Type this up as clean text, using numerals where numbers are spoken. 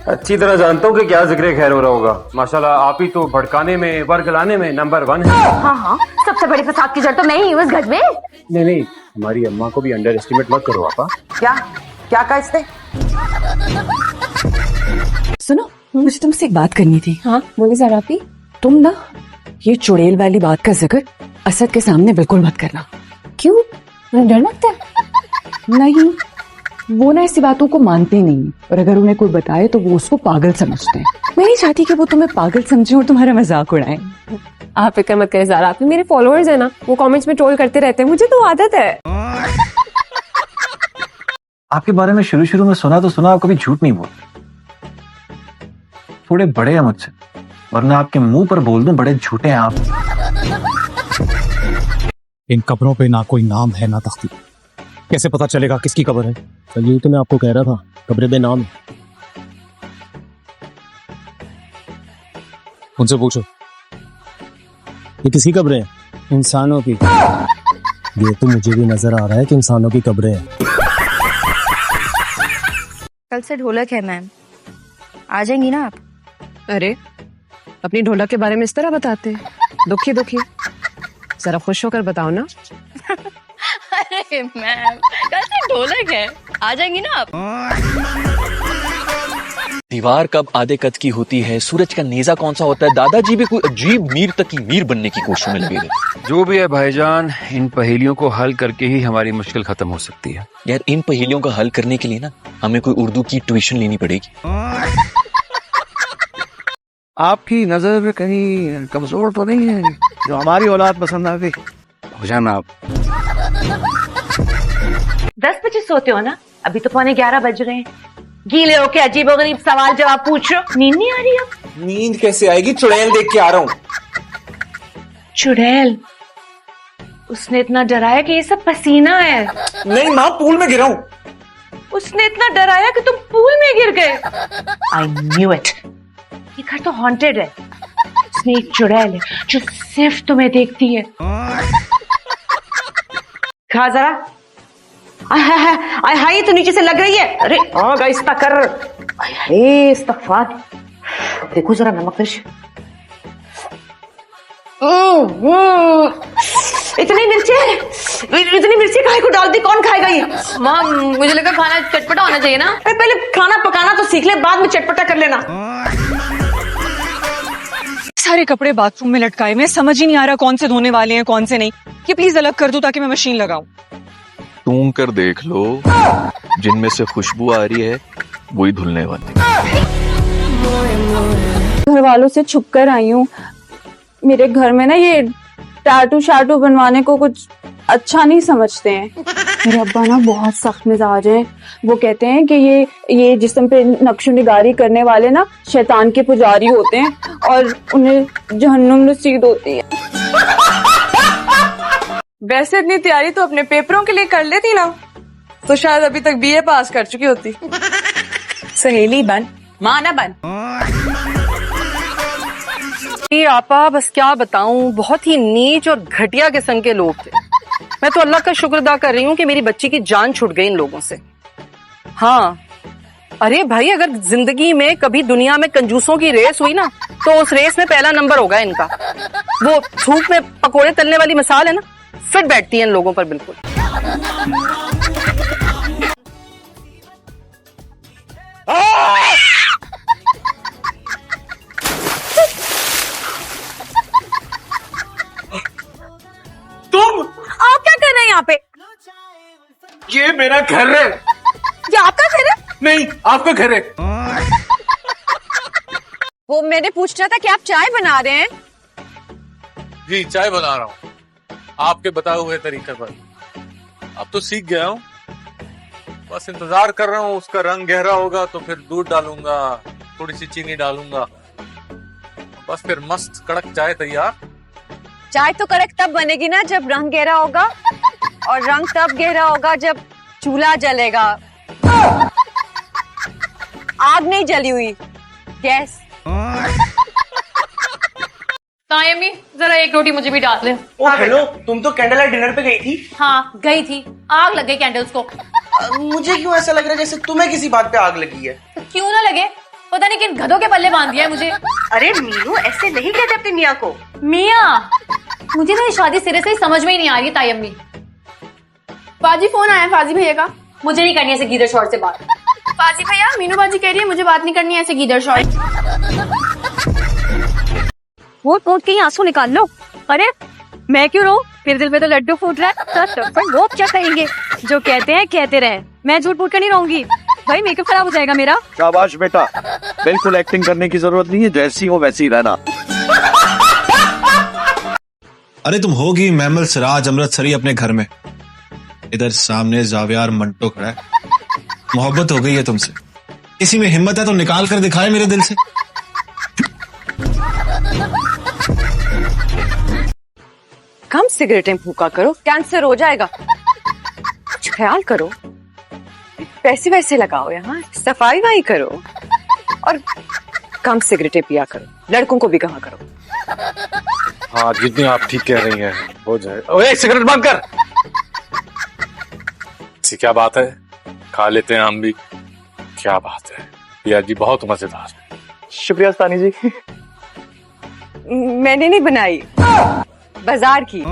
अच्छी तरह जानता हूँ कि क्या जिक्र खैर हो रहा होगा। माशाल्लाह आप ही तो भड़काने में, वर्ग लाने में नंबर 1 है। हाँ हाँ, सबसे बड़ी फसाद की जड़ तो मैं ही हूँ इस घर में। नहीं नहीं, हमारी अम्मा को भी अंडर एस्टिमेट मत करो आपा। क्या क्या कहा इसने? सुनो, मुझे तुमसे एक बात करनी थी। हाँ बोले जरा आपी। तुम ना ये चुड़ैल वाली बात का जिक्र असद के सामने बिल्कुल मत करना। क्यों, उन्हें डर लगता है? नहीं, वो ना ऐसी बातों को मानते नहीं, और अगर उन्हें कोई बताए तो वो उसको पागल समझते हैं। मैं नहीं चाहती कि वो तुम्हें पागल समझे और तुम्हारा मजाक उड़ाएं। आप फिक्र मत करें ज़रा आपी, मेरे फॉलोअर्स है ना, वो कमेंट्स में ट्रोल करते रहते हैं, मुझे तो आदत है। आपके बारे में शुरू में सुना तो सुना, आप कभी झूठ नहीं बोलते। थोड़े बड़े हैं मुझसे, वरना आपके मुंह पर बोल दूं बड़े झूठे हैं आप। इन कब्रों पे ना कोई नाम है ना तख्ती, कैसे पता चलेगा किसकी कब्र है? तो यही तो मैं आपको कह रहा था, कब्र बे नाम है। उनसे पूछो ये किसकी कब्र है? इंसानों की। ये तो मुझे भी नजर आ रहा है कि इंसानों की कब्रें हैं। कल से ढोलक है मैम, आ जाएंगी ना आप? अरे अपनी ढोलक के बारे में इस तरह बताते हैं, दुखी दुखी। जरा खुश होकर बताओ ना। अरे मैम, कल से ढोलक है, आ जाएंगी ना आप? दीवार कब आधे कद की होती है, सूरज का नेजा कौन सा होता है, दादाजी भी कोई अजीब मीर तक की मीर बनने की कोशिश में लगे हैं। जो भी है भाईजान, इन पहेलियों को हल करके ही हमारी मुश्किल खत्म हो सकती है। यार इन पहेलियों का हल करने के लिए ना हमें कोई उर्दू की ट्यूशन लेनी पड़ेगी। आपकी नजर कहीं कमजोर तो नहीं है जो हमारी औलाद पसंद आ गई? भूषण आप 10 बजे सोते हो ना? अभी तो 11:15 बज रहे हैं। गीले होके अजीबोगरीब सवाल जवाब पूछ रहे हो, नींद नहीं आ रही अब? नींद कैसे आएगी, चुड़ैल देख के आ रहा हूँ। चुड़ैल? उसने इतना डराया कि ये सब पसीना है। नहीं माँ, पूल में गिरा हूँ। उसने इतना डराया कि तुम पूल में गिर गए। I knew it. ये घर तो हॉन्टेड है। उसमें एक चुड़ैल है जो सिर्फ तुम्हें देखती है। खा जरा। हाय तो नीचे से लग रही है। अरे हाँ गाइस कर। अरे इस्तगफार। देखो जरा नमक मिर्च। इतनी मिर्ची काहे को डाल दी? कौन खाएगा ये? माँ मुझे लगा खाना चटपटा होना चाहिए ना। पहले खाना पकाना तो सीख ले, बाद में चटपटा कर लेना। सारे कपड़े बाथरूम में लटकाए हुए, समझ ही नहीं आ रहा कौन से धोने वाले हैं कौन से नहीं। ये प्लीज अलग कर दो ताकि मैं मशीन लगाऊं। सूंघ कर देख लो, जिनमें से खुशबू आ रही है वही धुलने वाली। घर वालों से छुप कर आई हूँ। मेरे घर में ना ये टैटू शाटू बनवाने को कुछ अच्छा नहीं समझते हैं। मेरे अब्बा ना बहुत सख्त मिजाज हैं। वो कहते हैं कि ये जिस्म पे नक्शो निगारी करने वाले ना शैतान के पुजारी होते हैं और उन्हें जहन्नुम नसीब होती है। वैसे इतनी तैयारी तो अपने पेपरों के लिए कर लेती ना, तो शायद अभी तक बीए पास कर चुकी होती। सहेली बन, माँ ना बन। ये आपा बस क्या बताऊं, बहुत ही नीच और घटिया किस्म के लोग थे। मैं तो अल्लाह का शुक्र अदा कर रही हूँ कि मेरी बच्ची की जान छूट गई इन लोगों से। हाँ अरे भाई, अगर जिंदगी में कभी दुनिया में कंजूसों की रेस हुई ना, तो उस रेस में पहला नंबर होगा इनका। वो धूप में पकोड़े तलने वाली मिसाल है ना, फिट बैठती है इन लोगों पर बिल्कुल। तुम आप क्या कर रहे हैं यहाँ पे? ये मेरा घर है। ये आपका घर है? नहीं, आपका घर है। वो मैंने पूछना था कि आप चाय बना रहे हैं? जी चाय बना रहा हूँ आपके बताए हुए तरीके पर। अब तो सीख गया हूँ, बस इंतजार कर रहा हूँ। उसका रंग गहरा होगा तो फिर दूध डालूंगा, थोड़ी सी चीनी डालूंगा, बस फिर मस्त कड़क चाय तैयार। चाय तो कड़क तब बनेगी ना जब रंग गहरा होगा, और रंग तब गहरा होगा जब चूल्हा जलेगा। आग नहीं जली हुई, गैस। तायमी जरा एक रोटी मुझे भी डाल ले। ओ हेलो, तुम तो कैंडल लाइट डिनर पे गई थी। हाँ गई थी, आग लग गई कैंडल्स को। मुझे क्यों ऐसा लग रहा है जैसे तुम्हें किसी बात पे आग लगी है? तो क्यों ना लगे, पता इन गधों के पल्ले बांध दिया है मुझे। अरे मीनू, ऐसे नहीं कहते अपनी मियाँ को। मियाँ, मुझे ना ये शादी सिरे से ही समझ में ही नहीं आ रही ताई अम्मी। फाजी फोन आया फाजी भैया का। मुझे नहीं करनी ऐसे गीदड़ शॉर्ट से बात। फाजी भैया, मीनू बाजी कह रही है मुझे बात नहीं करनी है ऐसे गीदड़ शॉर्ट। वो पोत के आंसू निकाल लो। अरे मैं क्यों रो, फिर दिल में तो लड्डू फूट रहा है। पर वो क्या कहेंगे, जो कहते हैं कहते रहे, मैं झूठ मूठ कर नहीं रहूंगी भाई, मेकअप खराब हो जाएगा मेरा। शाबाश बेटा, बिल्कुल एक्टिंग करने की जरूरत नहीं है, जैसी हो वैसी ही रहना। अरे तुम होगी मैमल सिराज अमृतसरी अपने घर में, इधर सामने जावियार मंटो खड़ा है। मोहब्बत हो गई है तुमसे, किसी में हिम्मत है तो निकाल कर दिखाए मेरे दिल से। कम सिगरेटें फूका करो, कैंसर हो जाएगा। कुछ ख्याल करो, पैसे वैसे लगाओ, यहाँ सफाई वाई करो और कम सिगरेटें पिया करो, लड़कों को भी कहा करो। हाँ, जितनी आप ठीक कह रही हैं हो जाए। ओए, सिगरेट बंद कर। ऐसी क्या बात है, खा लेते हैं हम भी। क्या बात है पिया जी, बहुत मजेदार है। शुक्रिया स्तानी जी। मैंने नहीं बनाई, बाजार की।